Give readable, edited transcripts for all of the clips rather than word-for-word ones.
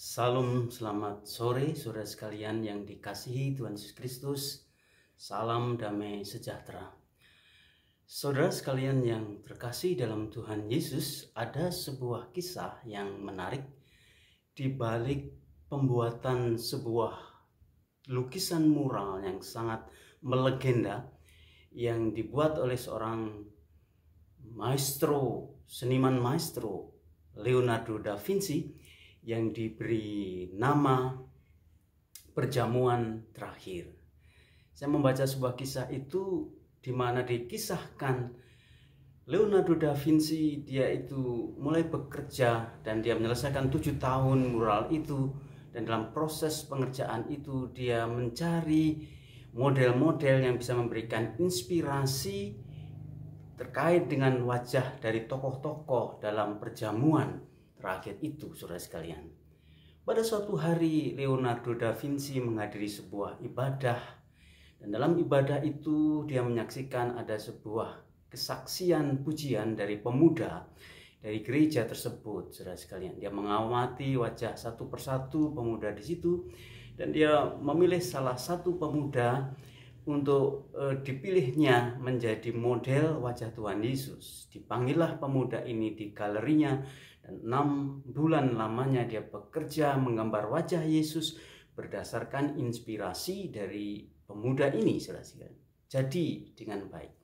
Salam, selamat sore, saudara sekalian yang dikasihi Tuhan Yesus Kristus. Salam damai sejahtera. Saudara sekalian yang terkasih dalam Tuhan Yesus, ada sebuah kisah yang menarik di balik pembuatan sebuah lukisan mural yang sangat melegenda yang dibuat oleh seorang seniman maestro Leonardo da Vinci yang diberi nama Perjamuan Terakhir. Saya membaca sebuah kisah itu di mana dikisahkan Leonardo da Vinci, dia itu mulai bekerja dan dia menyelesaikan 7 tahun mural itu, dan dalam proses pengerjaan itu dia mencari model-model yang bisa memberikan inspirasi terkait dengan wajah dari tokoh-tokoh dalam perjamuan terakhir itu, saudara sekalian. Pada suatu hari Leonardo da Vinci menghadiri sebuah ibadah, dan dalam ibadah itu dia menyaksikan ada sebuah kesaksian pujian dari pemuda dari gereja tersebut, saudara sekalian. Dia mengamati wajah satu persatu pemuda di situ, dan dia memilih salah satu pemuda untuk dipilihnya menjadi model wajah Tuhan Yesus. Dipanggillah pemuda ini di galerinya, dan 6 bulan lamanya dia bekerja menggambar wajah Yesus berdasarkan inspirasi dari pemuda ini, saudara-saudara. Jadi dengan baik.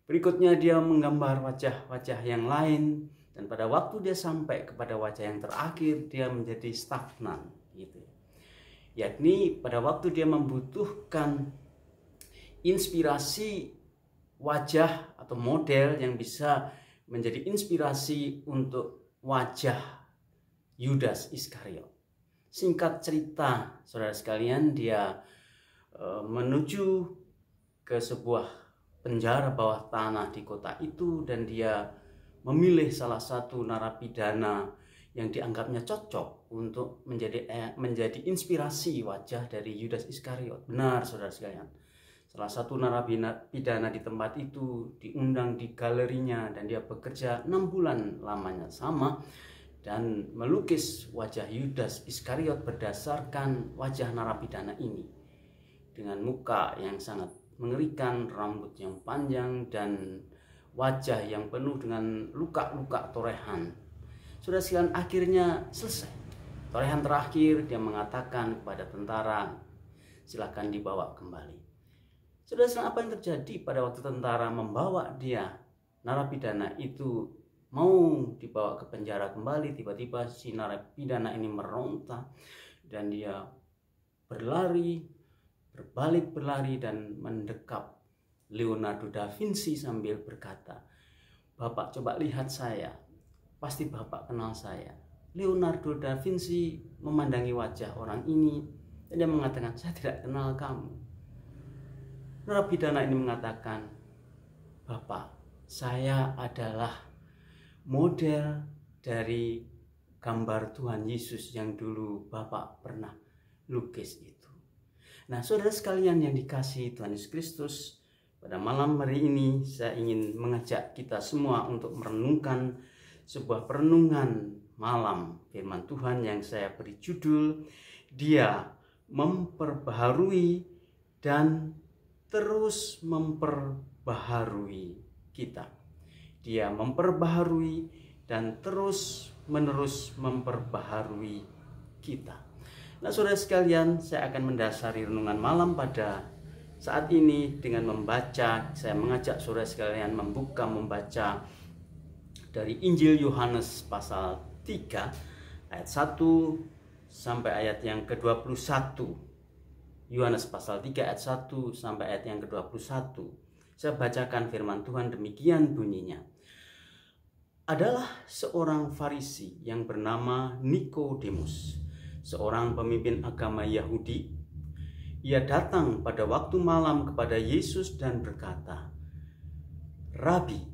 Berikutnya dia menggambar wajah-wajah yang lain, dan pada waktu dia sampai kepada wajah yang terakhir, dia menjadi stagnan, gitu. Yakni pada waktu dia membutuhkan inspirasi wajah atau model yang bisa menjadi inspirasi untuk wajah Yudas Iskariot. Singkat cerita, saudara sekalian, dia menuju ke sebuah penjara bawah tanah di kota itu, dan dia memilih salah satu narapidana yang dianggapnya cocok untuk menjadi inspirasi wajah dari Yudas Iskariot. Benar, saudara sekalian. Salah satu narapidana di tempat itu diundang di galerinya, dan dia bekerja 6 bulan lamanya sama dan melukis wajah Yudas Iskariot berdasarkan wajah narapidana ini, dengan muka yang sangat mengerikan, rambut yang panjang, dan wajah yang penuh dengan luka-luka torehan. Sudah sekalian, akhirnya selesai. Torehan terakhir, dia mengatakan kepada tentara, silakan dibawa kembali. Sudah sekalian, apa yang terjadi pada waktu tentara membawa dia, narapidana itu, mau dibawa ke penjara kembali, tiba-tiba si narapidana ini meronta, dan dia berbalik berlari dan mendekap Leonardo da Vinci sambil berkata, "Bapak, coba lihat saya, pasti Bapak kenal saya." Leonardo da Vinci memandangi wajah orang ini, dan dia mengatakan, "Saya tidak kenal kamu." Narapidana ini mengatakan, "Bapak, saya adalah model dari gambar Tuhan Yesus yang dulu Bapak pernah lukis itu." Nah, saudara sekalian yang dikasihi Tuhan Yesus Kristus, pada malam hari ini saya ingin mengajak kita semua untuk merenungkan sebuah perenungan malam firman Tuhan yang saya beri judul, Dia memperbaharui dan terus memperbaharui kita. Dia memperbaharui dan terus menerus memperbaharui kita. Nah, saudara sekalian, saya akan mendasari renungan malam pada saat ini dengan membaca. Saya mengajak saudara sekalian membaca dari Injil Yohanes pasal 3 ayat 1 sampai ayat yang ke-21. Yohanes pasal 3 ayat 1 sampai ayat yang ke-21. Saya bacakan firman Tuhan, demikian bunyinya. Adalah seorang Farisi yang bernama Nikodemus, seorang pemimpin agama Yahudi. Ia datang pada waktu malam kepada Yesus dan berkata, "Rabi,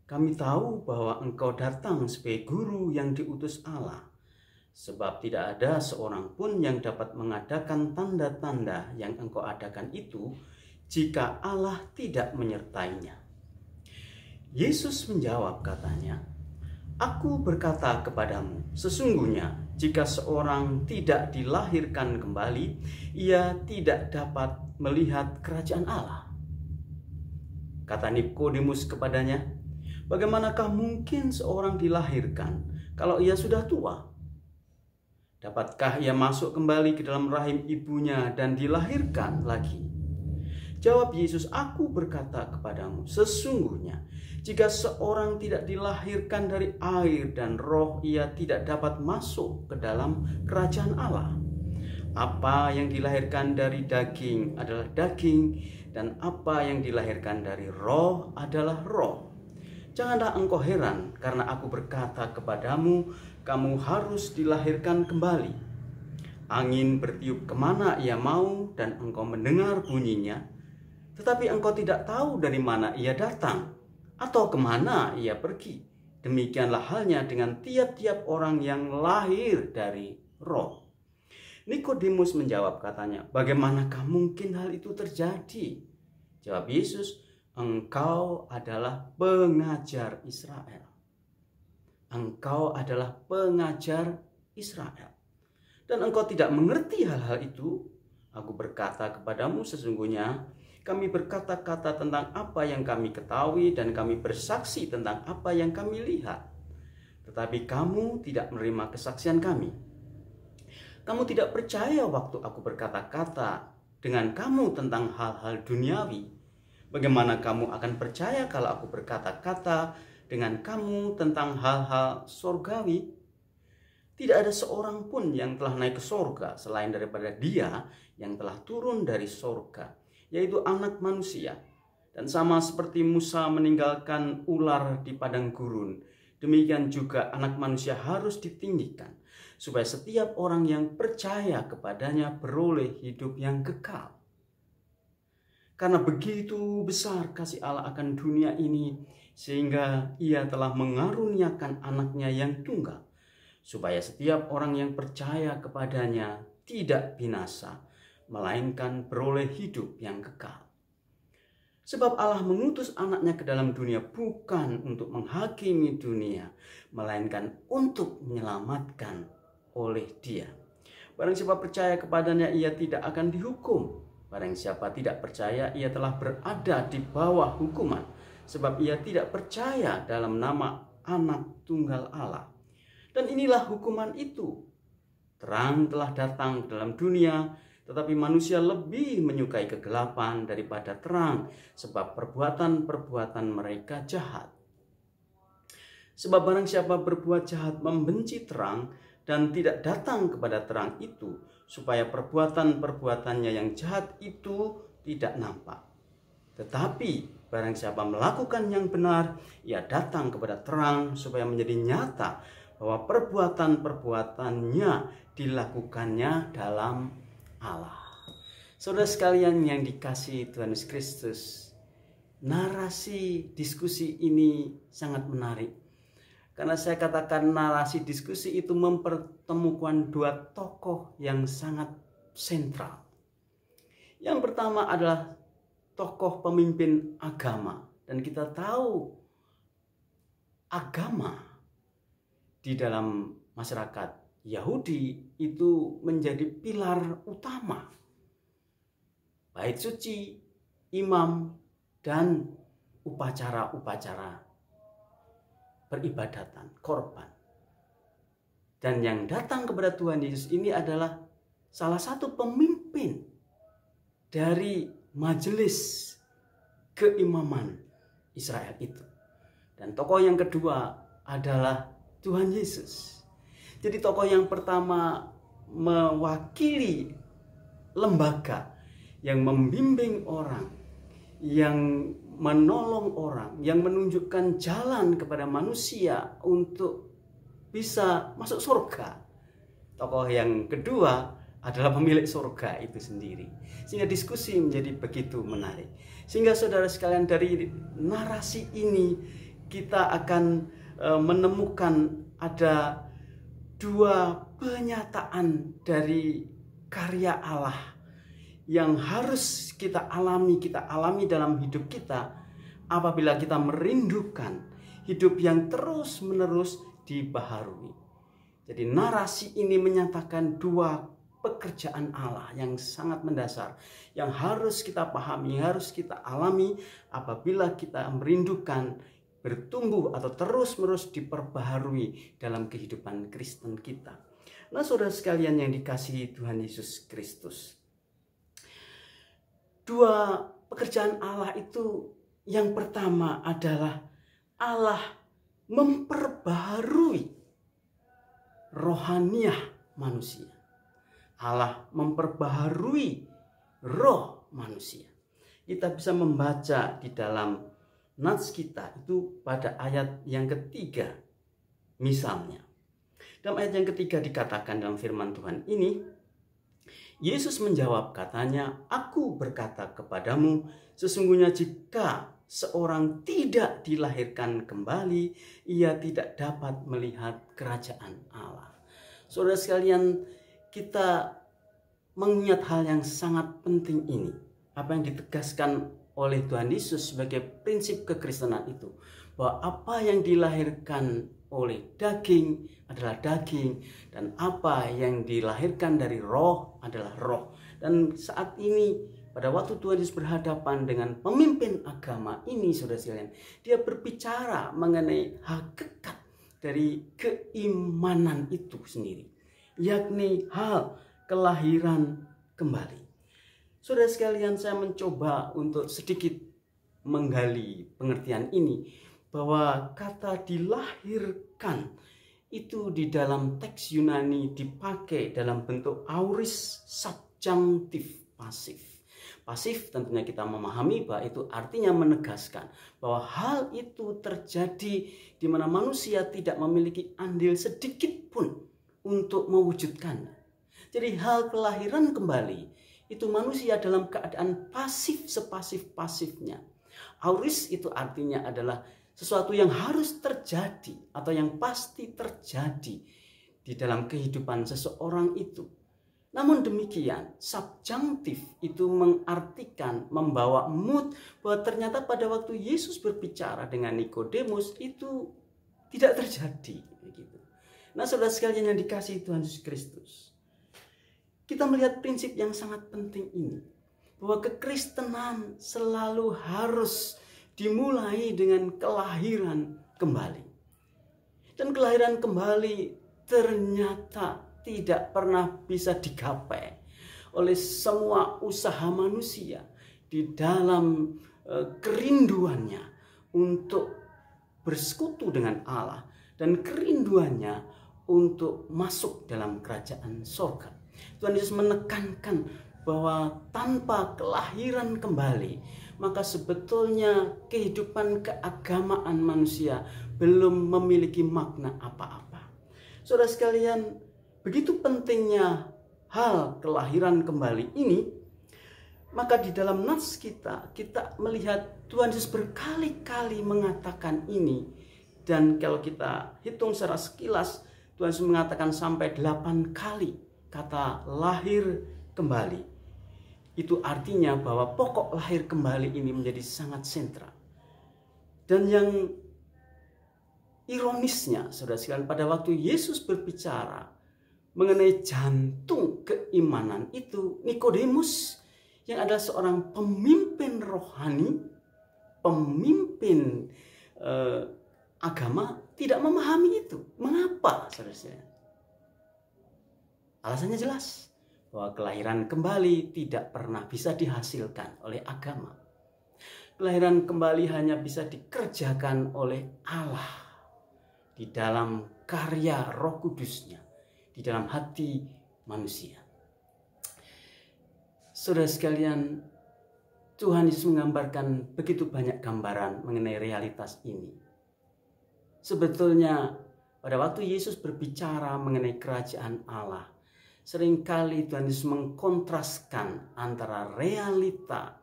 kami tahu bahwa engkau datang sebagai guru yang diutus Allah. Sebab tidak ada seorang pun yang dapat mengadakan tanda-tanda yang engkau adakan itu jika Allah tidak menyertainya." Yesus menjawab, katanya, Aku berkata kepadamu, sesungguhnya jika seorang tidak dilahirkan kembali, ia tidak dapat melihat kerajaan Allah. Kata Nikodemus kepadanya, bagaimanakah mungkin seorang dilahirkan kalau ia sudah tua? Dapatkah ia masuk kembali ke dalam rahim ibunya dan dilahirkan lagi? Jawab Yesus, aku berkata kepadamu, sesungguhnya jika seorang tidak dilahirkan dari air dan roh, ia tidak dapat masuk ke dalam kerajaan Allah. Apa yang dilahirkan dari daging adalah daging, dan apa yang dilahirkan dari roh adalah roh. Janganlah engkau heran karena aku berkata kepadamu, kamu harus dilahirkan kembali. Angin bertiup kemana ia mau dan engkau mendengar bunyinya, tetapi engkau tidak tahu dari mana ia datang atau kemana ia pergi. Demikianlah halnya dengan tiap-tiap orang yang lahir dari roh. Nikodemus menjawab katanya, bagaimanakah mungkin hal itu terjadi? Jawab Yesus, engkau adalah pengajar Israel. Engkau adalah pengajar Israel. Dan engkau tidak mengerti hal-hal itu. Aku berkata kepadamu, sesungguhnya kami berkata-kata tentang apa yang kami ketahui dan kami bersaksi tentang apa yang kami lihat. Tetapi kamu tidak menerima kesaksian kami. Kamu tidak percaya waktu aku berkata-kata dengan kamu tentang hal-hal duniawi. Bagaimana kamu akan percaya kalau aku berkata-kata dengan kamu tentang hal-hal surgawi? Tidak ada seorang pun yang telah naik ke surga selain daripada Dia yang telah turun dari surga, yaitu Anak Manusia. Dan sama seperti Musa meninggalkan ular di padang gurun, demikian juga Anak Manusia harus ditinggikan, supaya setiap orang yang percaya kepadanya beroleh hidup yang kekal. Karena begitu besar kasih Allah akan dunia ini, sehingga Ia telah mengaruniakan anaknya yang tunggal, supaya setiap orang yang percaya kepadanya tidak binasa, melainkan beroleh hidup yang kekal. Sebab Allah mengutus anaknya ke dalam dunia bukan untuk menghakimi dunia, melainkan untuk menyelamatkan oleh Dia. Barang siapa percaya kepadanya, ia tidak akan dihukum. Barang siapa tidak percaya, ia telah berada di bawah hukuman, sebab ia tidak percaya dalam nama Anak Tunggal Allah. Dan inilah hukuman itu. Terang telah datang ke dalam dunia, tetapi manusia lebih menyukai kegelapan daripada terang, sebab perbuatan-perbuatan mereka jahat. Sebab barang siapa berbuat jahat membenci terang dan tidak datang kepada terang itu, supaya perbuatan-perbuatannya yang jahat itu tidak nampak. Tetapi barang siapa melakukan yang benar, ia datang kepada terang supaya menjadi nyata bahwa perbuatan-perbuatannya dilakukannya dalam Allah. Saudara sekalian yang dikasihi Tuhan Yesus Kristus, narasi diskusi ini sangat menarik. Karena saya katakan narasi diskusi itu mempertemukan dua tokoh yang sangat sentral. Yang pertama adalah tokoh pemimpin agama. Dan kita tahu agama di dalam masyarakat Yahudi itu menjadi pilar utama. Bait suci, imam, dan upacara-upacara peribadatan, korban. Dan yang datang kepada Tuhan Yesus ini adalah salah satu pemimpin dari majelis keimaman Israel itu. Dan tokoh yang kedua adalah Tuhan Yesus. Jadi tokoh yang pertama mewakili lembaga yang membimbing orang, yang menolong orang, yang menunjukkan jalan kepada manusia untuk bisa masuk surga. Tokoh yang kedua adalah pemilik surga itu sendiri. Sehingga diskusi menjadi begitu menarik. Sehingga saudara sekalian, dari narasi ini kita akan menemukan ada dua penyataan dari karya Allah yang harus kita alami dalam hidup kita apabila kita merindukan hidup yang terus-menerus dibaharui. Jadi narasi ini menyatakan dua pekerjaan Allah yang sangat mendasar, yang harus kita pahami, yang harus kita alami apabila kita merindukan bertumbuh atau terus-menerus diperbaharui dalam kehidupan Kristen kita. Nah, saudara sekalian yang dikasihi Tuhan Yesus Kristus, dua pekerjaan Allah itu, yang pertama adalah Allah memperbaharui rohaniah manusia. Allah memperbaharui roh manusia. Kita bisa membaca di dalam nats kita itu pada ayat yang ketiga. Misalnya, dalam ayat yang ketiga dikatakan dalam firman Tuhan ini, Yesus menjawab katanya, "Aku berkata kepadamu, sesungguhnya jika seorang tidak dilahirkan kembali, ia tidak dapat melihat kerajaan Allah." Saudara sekalian, kita mengingat hal yang sangat penting ini. Apa yang ditegaskan oleh Tuhan Yesus sebagai prinsip kekristenan itu, bahwa apa yang dilahirkan oleh daging adalah daging, dan apa yang dilahirkan dari roh adalah roh. Dan saat ini, pada waktu Tuhan Yesus berhadapan dengan pemimpin agama ini, saudara sekalian, dia berbicara mengenai hakikat dari keimanan itu sendiri, yakni hal kelahiran kembali. Saudara sekalian, saya mencoba untuk sedikit menggali pengertian ini, bahwa kata dilahirkan itu di dalam teks Yunani dipakai dalam bentuk aorist subjunctif pasif. Pasif tentunya kita memahami bahwa itu artinya menegaskan bahwa hal itu terjadi di mana manusia tidak memiliki andil sedikit pun untuk mewujudkannya. Jadi hal kelahiran kembali itu manusia dalam keadaan pasif sepasif-pasifnya. Aorist itu artinya adalah sesuatu yang harus terjadi atau yang pasti terjadi di dalam kehidupan seseorang itu. Namun demikian, subjunctif itu mengartikan, membawa mood bahwa ternyata pada waktu Yesus berbicara dengan Nikodemus itu tidak terjadi. Begitu. Nah, saudara sekalian yang dikasihi Tuhan Yesus Kristus, kita melihat prinsip yang sangat penting ini, bahwa kekristenan selalu harus dimulai dengan kelahiran kembali. Dan kelahiran kembali ternyata tidak pernah bisa digapai oleh semua usaha manusia di dalam kerinduannya untuk bersekutu dengan Allah dan kerinduannya untuk masuk dalam kerajaan sorga. Tuhan Yesus menekankan bahwa tanpa kelahiran kembali, maka sebetulnya kehidupan keagamaan manusia belum memiliki makna apa-apa. Saudara sekalian, begitu pentingnya hal kelahiran kembali ini, maka di dalam nats kita melihat Tuhan Yesus berkali-kali mengatakan ini. Dan kalau kita hitung secara sekilas, Tuhan Yesus mengatakan sampai 8 kali kata lahir kembali. Itu artinya bahwa pokok lahir kembali ini menjadi sangat sentral. Dan yang ironisnya, saudara sekalian, pada waktu Yesus berbicara mengenai jantung keimanan itu, Nikodemus yang adalah seorang pemimpin rohani, pemimpin agama, tidak memahami itu. Mengapa, saudara sekalian? Alasannya jelas, bahwa kelahiran kembali tidak pernah bisa dihasilkan oleh agama. Kelahiran kembali hanya bisa dikerjakan oleh Allah di dalam karya Roh Kudus-Nya, di dalam hati manusia. Saudara sekalian, Tuhan Yesus menggambarkan begitu banyak gambaran mengenai realitas ini. Sebetulnya pada waktu Yesus berbicara mengenai kerajaan Allah, seringkali Tuhan Yesus mengkontraskan antara realita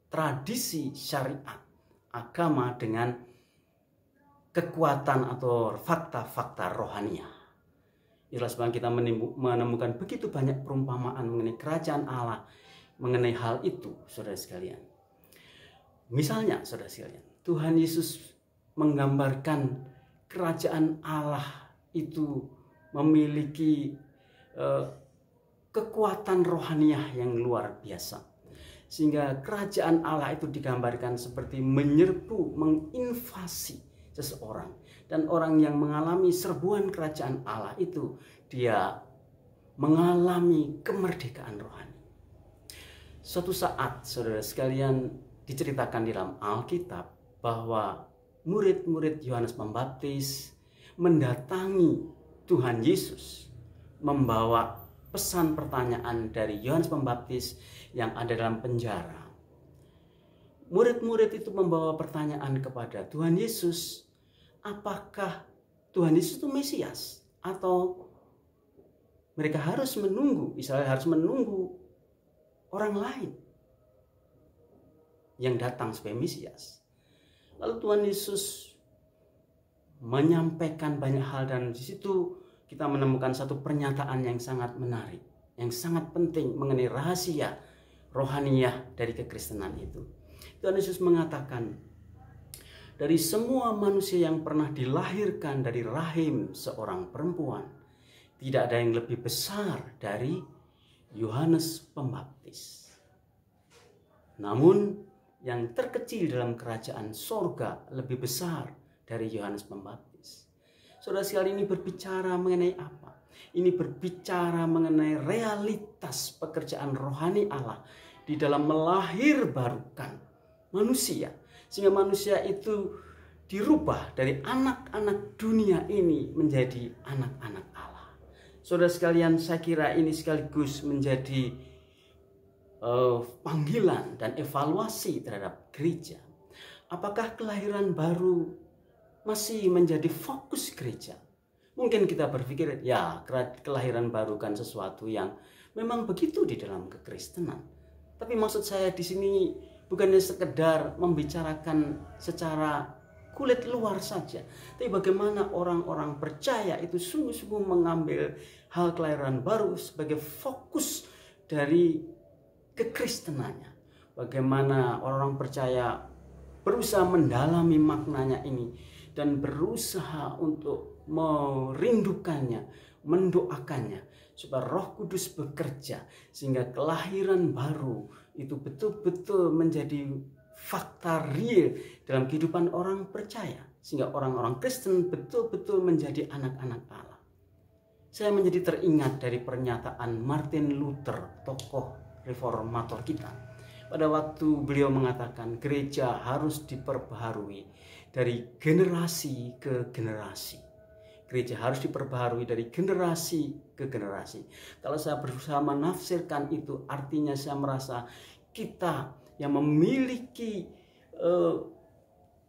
tradisi syariat agama dengan kekuatan atau fakta-fakta rohania. Itulah sebab kita menemukan begitu banyak perumpamaan mengenai kerajaan Allah, mengenai hal itu, saudara sekalian. Misalnya, saudara sekalian, Tuhan Yesus menggambarkan kerajaan Allah itu memiliki kekuatan rohaniah yang luar biasa. Sehingga kerajaan Allah itu digambarkan seperti menyerbu, menginvasi seseorang. Dan orang yang mengalami serbuan kerajaan Allah itu, dia mengalami kemerdekaan rohani. Suatu saat, saudara sekalian, diceritakan di dalam Alkitab bahwa murid-murid Yohanes Pembaptis mendatangi Tuhan Yesus, membawa pesan pertanyaan dari Yohanes Pembaptis yang ada dalam penjara. Murid-murid itu membawa pertanyaan kepada Tuhan Yesus, apakah Tuhan Yesus itu Mesias? Atau mereka harus menunggu, Israel harus menunggu orang lain yang datang sebagai Mesias. Lalu Tuhan Yesus menyampaikan banyak hal, dan di situ kita menemukan satu pernyataan yang sangat menarik, yang sangat penting mengenai rahasia rohaniah dari kekristenan itu. Tuhan Yesus mengatakan, dari semua manusia yang pernah dilahirkan dari rahim seorang perempuan, tidak ada yang lebih besar dari Yohanes Pembaptis. Namun yang terkecil dalam kerajaan sorga lebih besar dari Yohanes Pembaptis. Saudara sekalian, ini berbicara mengenai apa? Ini berbicara mengenai realitas pekerjaan rohani Allah di dalam melahirbarukan manusia. Sehingga manusia itu dirubah dari anak-anak dunia ini menjadi anak-anak Allah. Saudara sekalian, saya kira ini sekaligus menjadi panggilan dan evaluasi terhadap gereja. Apakah kelahiran baru masih menjadi fokus gereja? Mungkin kita berpikir, ya, kelahiran baru kan sesuatu yang memang begitu di dalam kekristenan. Tapi maksud saya di sini bukannya sekedar membicarakan secara kulit luar saja, tapi bagaimana orang-orang percaya itu sungguh-sungguh mengambil hal kelahiran baru sebagai fokus dari kekristenannya. Bagaimana orang-orang percaya berusaha mendalami maknanya ini dan berusaha untuk merindukannya, mendoakannya, supaya Roh Kudus bekerja sehingga kelahiran baru itu betul-betul menjadi fakta real dalam kehidupan orang percaya, sehingga orang-orang Kristen betul-betul menjadi anak-anak Allah. Saya menjadi teringat dari pernyataan Martin Luther, tokoh reformator kita. Pada waktu beliau mengatakan gereja harus diperbaharui dari generasi ke generasi. Gereja harus diperbaharui dari generasi ke generasi. Kalau saya berusaha menafsirkan itu, artinya saya merasa kita yang memiliki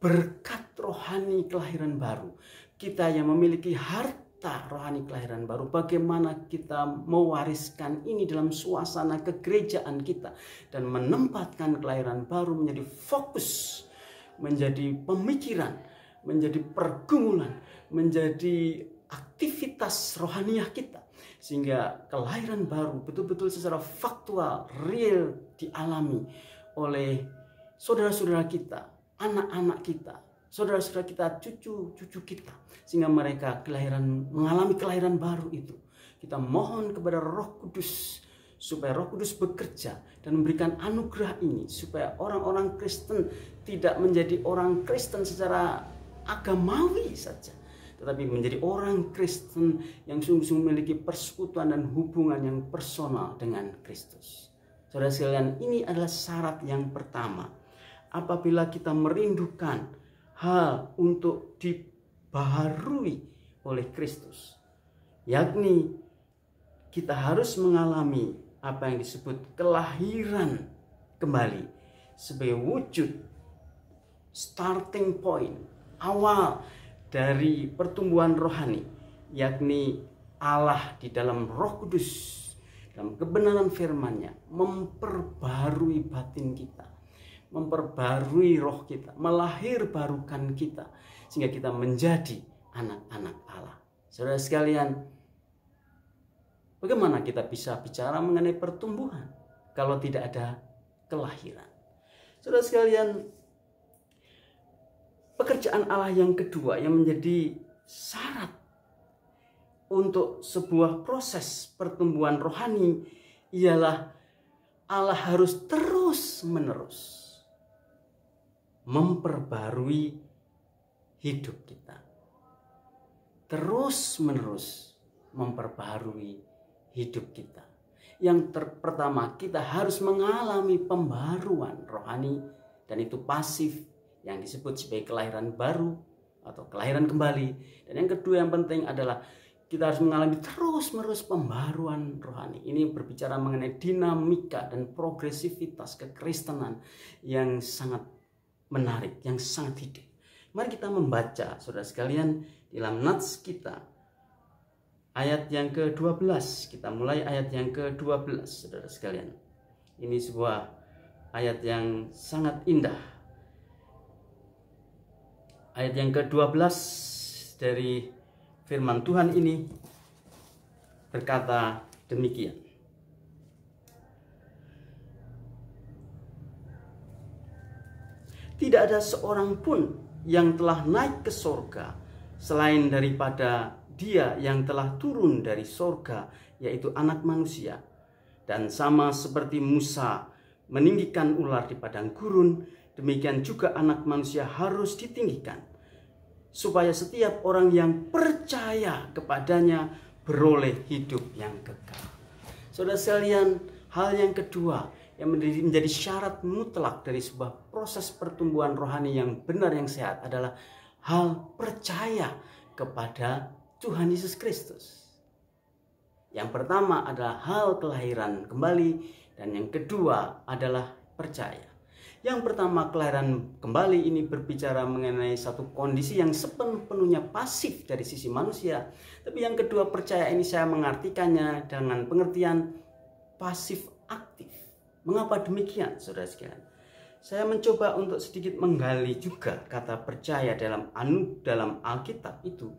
berkat rohani kelahiran baru, kita yang memiliki harta rohani kelahiran baru, bagaimana kita mewariskan ini dalam suasana kegerejaan kita dan menempatkan kelahiran baru menjadi fokus, menjadi pemikiran, menjadi pergumulan, menjadi aktivitas rohaniah kita, sehingga kelahiran baru betul-betul secara faktual, real dialami oleh saudara-saudara kita, anak-anak kita, saudara-saudara kita, cucu-cucu kita, sehingga mereka mengalami kelahiran baru itu. Kita mohon kepada Roh Kudus supaya Roh Kudus bekerja dan memberikan anugerah ini, supaya orang-orang Kristen tidak menjadi orang Kristen secara agamawi saja, tetapi menjadi orang Kristen yang sungguh-sungguh memiliki persekutuan dan hubungan yang personal dengan Kristus. Saudara sekalian, ini adalah syarat yang pertama. Apabila kita merindukan hal untuk dibaharui oleh Kristus, yakni kita harus mengalami apa yang disebut kelahiran kembali sebagai wujud starting point awal dari pertumbuhan rohani, yakni Allah di dalam Roh Kudus, dalam kebenaran firman-Nya memperbarui batin kita, memperbarui roh kita, melahirbarukan kita sehingga kita menjadi anak-anak Allah. Saudara sekalian, bagaimana kita bisa bicara mengenai pertumbuhan kalau tidak ada kelahiran? Saudara sekalian, pekerjaan Allah yang kedua yang menjadi syarat untuk sebuah proses pertumbuhan rohani ialah Allah harus terus-menerus memperbarui hidup kita. Terus-menerus memperbarui hidup kita. Yang pertama, kita harus mengalami pembaruan rohani, dan itu pasif yang disebut sebagai kelahiran baru atau kelahiran kembali. Dan yang kedua yang penting adalah kita harus mengalami terus-menerus pembaruan rohani. Ini berbicara mengenai dinamika dan progresivitas kekristenan yang sangat menarik, yang sangat hidup. Mari kita membaca, saudara sekalian, dalam nats kita. Ayat yang ke-12. Kita mulai ayat yang ke-12, saudara sekalian. Ini sebuah ayat yang sangat indah. Ayat yang ke-12 dari firman Tuhan ini berkata demikian. Tidak ada seorang pun yang telah naik ke sorga selain daripada Dia yang telah turun dari sorga, yaitu Anak Manusia. Dan sama seperti Musa meninggikan ular di padang gurun, demikian juga Anak Manusia harus ditinggikan, supaya setiap orang yang percaya kepadanya beroleh hidup yang kekal. Saudara sekalian, hal yang kedua yang menjadi syarat mutlak dari sebuah proses pertumbuhan rohani yang benar, yang sehat, adalah hal percaya kepada Tuhan Yesus Kristus. Yang pertama adalah hal kelahiran kembali, dan yang kedua adalah percaya. Yang pertama, kelahiran kembali ini berbicara mengenai satu kondisi yang sepenuhnya pasif dari sisi manusia. Tapi yang kedua, percaya ini saya mengartikannya dengan pengertian pasif aktif. Mengapa demikian, saudara sekalian? Saya mencoba untuk sedikit menggali juga kata percaya dalam Alkitab itu,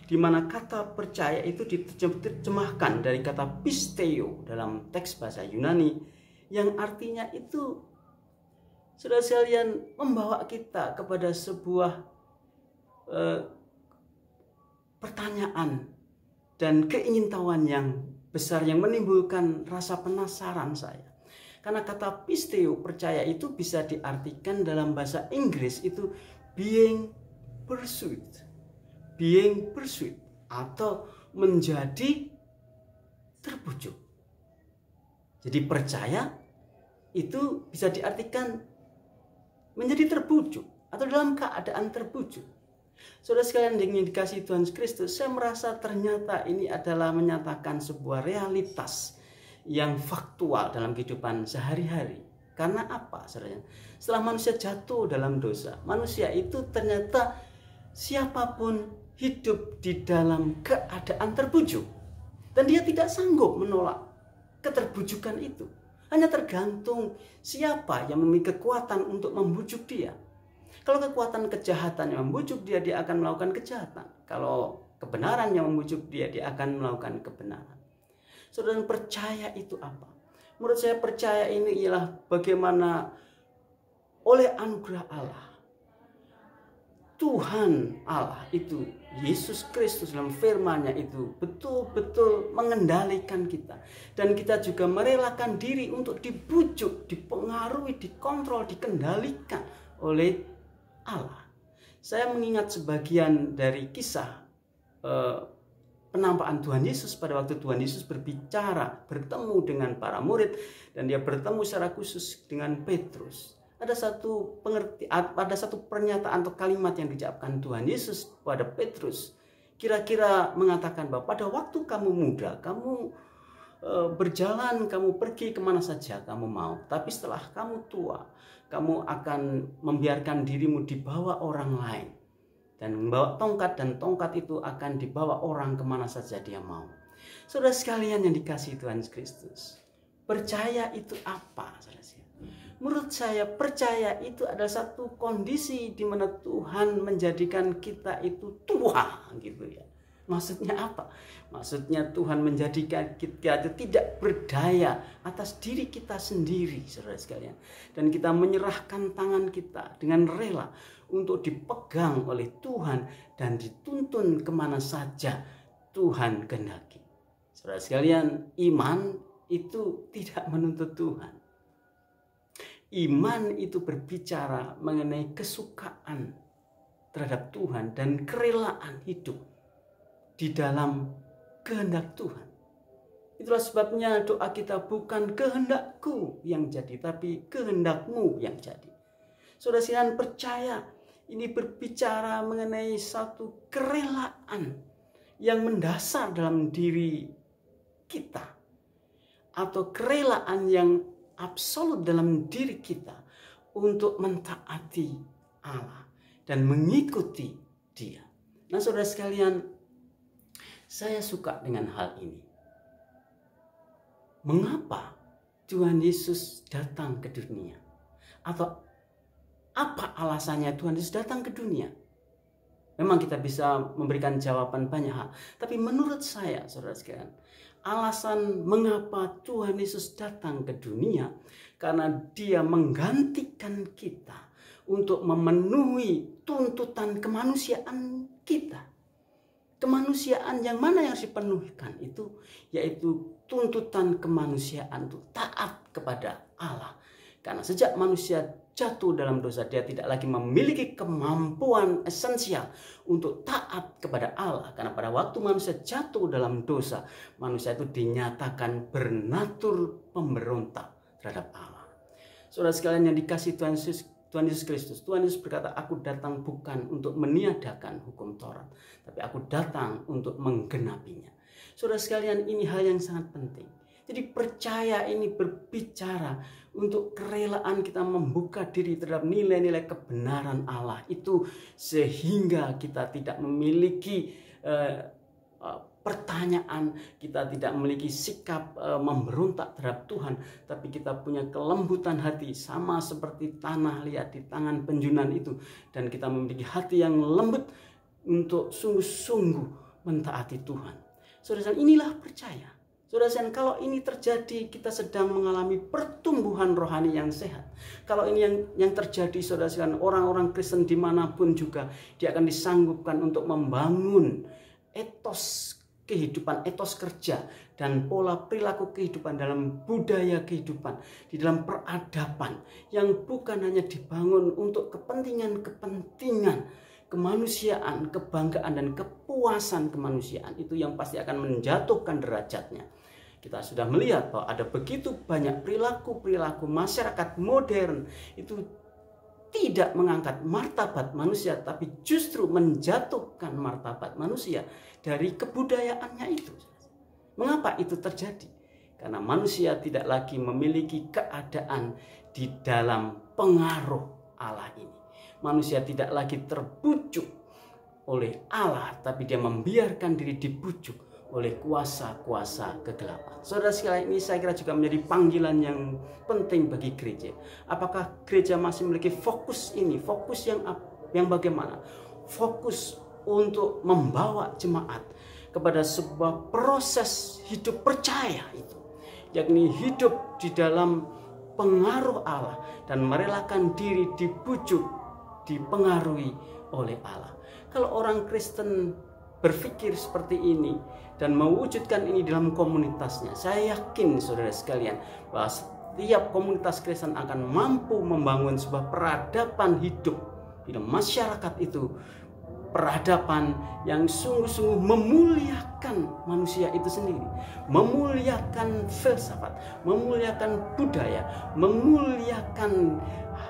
di mana kata percaya itu diterjemahkan dari kata pisteo dalam teks bahasa Yunani, yang artinya itu, saudara sekalian, membawa kita kepada sebuah pertanyaan dan keingintahuan yang besar yang menimbulkan rasa penasaran saya. Karena kata pisteo, percaya, itu bisa diartikan dalam bahasa Inggris itu being pursued, atau menjadi terbujuk. Jadi percaya itu bisa diartikan menjadi terbujuk atau dalam keadaan terbujuk. Saudara sekalian yang dikasihi Tuhan Kristus, saya merasa ternyata ini adalah menyatakan sebuah realitas yang faktual dalam kehidupan sehari-hari. Karena apa, saudara? Setelah manusia jatuh dalam dosa, manusia itu ternyata siapapun hidup di dalam keadaan terbujuk, dan dia tidak sanggup menolak keterbujukan itu. Hanya tergantung siapa yang memiliki kekuatan untuk membujuk dia. Kalau kekuatan kejahatan yang membujuk dia, dia akan melakukan kejahatan. Kalau kebenaran yang membujuk dia, dia akan melakukan kebenaran. Saudara, percaya itu apa? Menurut saya percaya ini ialah bagaimana oleh anugerah Allah, Tuhan Allah itu, Yesus Kristus dalam firman-Nya itu betul-betul mengendalikan kita. Dan kita juga merelakan diri untuk dibujuk, dipengaruhi, dikontrol, dikendalikan oleh Allah. Saya mengingat sebagian dari kisah penampakan Tuhan Yesus pada waktu Tuhan Yesus berbicara, bertemu dengan para murid, dan dia bertemu secara khusus dengan Petrus. Ada satu pernyataan atau kalimat yang diucapkan Tuhan Yesus pada Petrus, kira-kira mengatakan bahwa pada waktu kamu muda, kamu berjalan, kamu pergi kemana saja kamu mau. Tapi setelah kamu tua, kamu akan membiarkan dirimu dibawa orang lain, dan membawa tongkat, dan tongkat itu akan dibawa orang kemana saja dia mau. Saudara sekalian yang dikasihi Tuhan Kristus, percaya itu apa, saudara? Menurut saya percaya itu adalah satu kondisi di mana Tuhan menjadikan kita itu tua, gitu ya. Maksudnya apa? Maksudnya Tuhan menjadikan kita tidak berdaya atas diri kita sendiri, saudara sekalian. Dan kita menyerahkan tangan kita dengan rela untuk dipegang oleh Tuhan dan dituntun kemana saja Tuhan kehendaki. Saudara sekalian, iman itu tidak menuntut Tuhan. Iman itu berbicara mengenai kesukaan terhadap Tuhan dan kerelaan hidup di dalam kehendak Tuhan. Itulah sebabnya doa kita bukan kehendakku yang jadi, tapi kehendakmu yang jadi. Saudara sekalian, percaya ini berbicara mengenai satu kerelaan yang mendasar dalam diri kita, atau kerelaan yang absolut dalam diri kita untuk mentaati Allah dan mengikuti Dia. Nah, saudara sekalian, saya suka dengan hal ini. Mengapa Tuhan Yesus datang ke dunia? Atau apa alasannya Tuhan Yesus datang ke dunia? Memang kita bisa memberikan jawaban banyak hal. Tapi menurut saya, saudara sekalian, alasan mengapa Tuhan Yesus datang ke dunia, karena Dia menggantikan kita untuk memenuhi tuntutan kemanusiaan kita. Kemanusiaan yang mana yang harus dipenuhikan itu, yaitu tuntutan kemanusiaan itu taat kepada Allah. Karena sejak manusia jatuh dalam dosa, dia tidak lagi memiliki kemampuan esensial untuk taat kepada Allah. Karena pada waktu manusia jatuh dalam dosa, manusia itu dinyatakan bernatur pemberontak terhadap Allah. Saudara sekalian yang dikasihi Tuhan Yesus Kristus, Tuhan Yesus berkata, aku datang bukan untuk meniadakan hukum Taurat, tapi aku datang untuk menggenapinya. Saudara sekalian, ini hal yang sangat penting. Jadi percaya ini berbicara untuk kerelaan kita membuka diri terhadap nilai-nilai kebenaran Allah itu, sehingga kita tidak memiliki pertanyaan, kita tidak memiliki sikap memberontak terhadap Tuhan, tapi kita punya kelembutan hati sama seperti tanah liat di tangan penjunan itu, dan kita memiliki hati yang lembut untuk sungguh-sungguh mentaati Tuhan. Saudara, inilah percaya. Saudara, kalau ini terjadi, kita sedang mengalami pertumbuhan rohani yang sehat. Kalau ini yang terjadi, saudara, orang-orang Kristen dimanapun juga, dia akan disanggupkan untuk membangun etos kehidupan, etos kerja, dan pola perilaku kehidupan dalam budaya kehidupan, di dalam peradaban, yang bukan hanya dibangun untuk kepentingan-kepentingan kemanusiaan, kebanggaan dan kepuasan kemanusiaan itu yang pasti akan menjatuhkan derajatnya. Kita sudah melihat bahwa ada begitu banyak perilaku-perilaku masyarakat modern itu tidak mengangkat martabat manusia, tapi justru menjatuhkan martabat manusia dari kebudayaannya itu. Mengapa itu terjadi? Karena manusia tidak lagi memiliki keadaan di dalam pengaruh Allah ini. Manusia tidak lagi terbujuk oleh Allah, tapi dia membiarkan diri dibujuk oleh kuasa-kuasa kegelapan. Saudara sekalian, ini saya kira juga menjadi panggilan yang penting bagi gereja. Apakah gereja masih memiliki fokus ini? Fokus yang bagaimana? Fokus untuk membawa jemaat kepada sebuah proses hidup percaya itu, yakni hidup di dalam pengaruh Allah dan merelakan diri dibujuk, dipengaruhi oleh Allah. Kalau orang Kristen berpikir seperti ini dan mewujudkan ini dalam komunitasnya, saya yakin saudara sekalian bahwa setiap komunitas Kristen akan mampu membangun sebuah peradaban hidup di dalam masyarakat itu, peradaban yang sungguh-sungguh memuliakan manusia itu sendiri, memuliakan filsafat, memuliakan budaya, memuliakan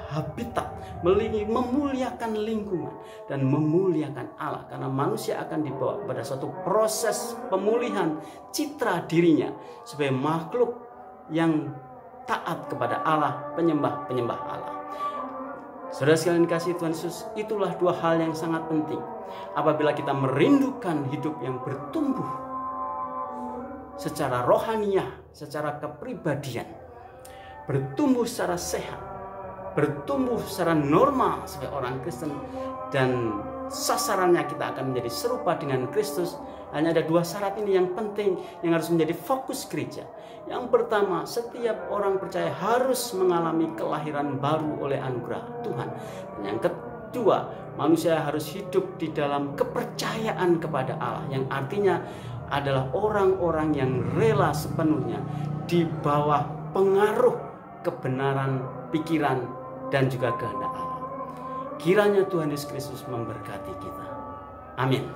habitat, memuliakan lingkungan, dan memuliakan Allah. Karena manusia akan dibawa pada suatu proses pemulihan citra dirinya sebagai makhluk yang taat kepada Allah, penyembah Allah. Saudara sekalian dikasihi Tuhan Yesus, itulah dua hal yang sangat penting. Apabila kita merindukan hidup yang bertumbuh secara rohaniah, secara kepribadian, bertumbuh secara sehat, bertumbuh secara normal sebagai orang Kristen, dan sasarannya kita akan menjadi serupa dengan Kristus, hanya ada dua syarat ini yang penting yang harus menjadi fokus gereja. Yang pertama, setiap orang percaya harus mengalami kelahiran baru oleh anugerah Tuhan. Yang kedua, kedua, manusia harus hidup di dalam kepercayaan kepada Allah, yang artinya adalah orang-orang yang rela sepenuhnya di bawah pengaruh kebenaran pikiran dan juga kehendak Allah. Kiranya Tuhan Yesus Kristus memberkati kita. Amin.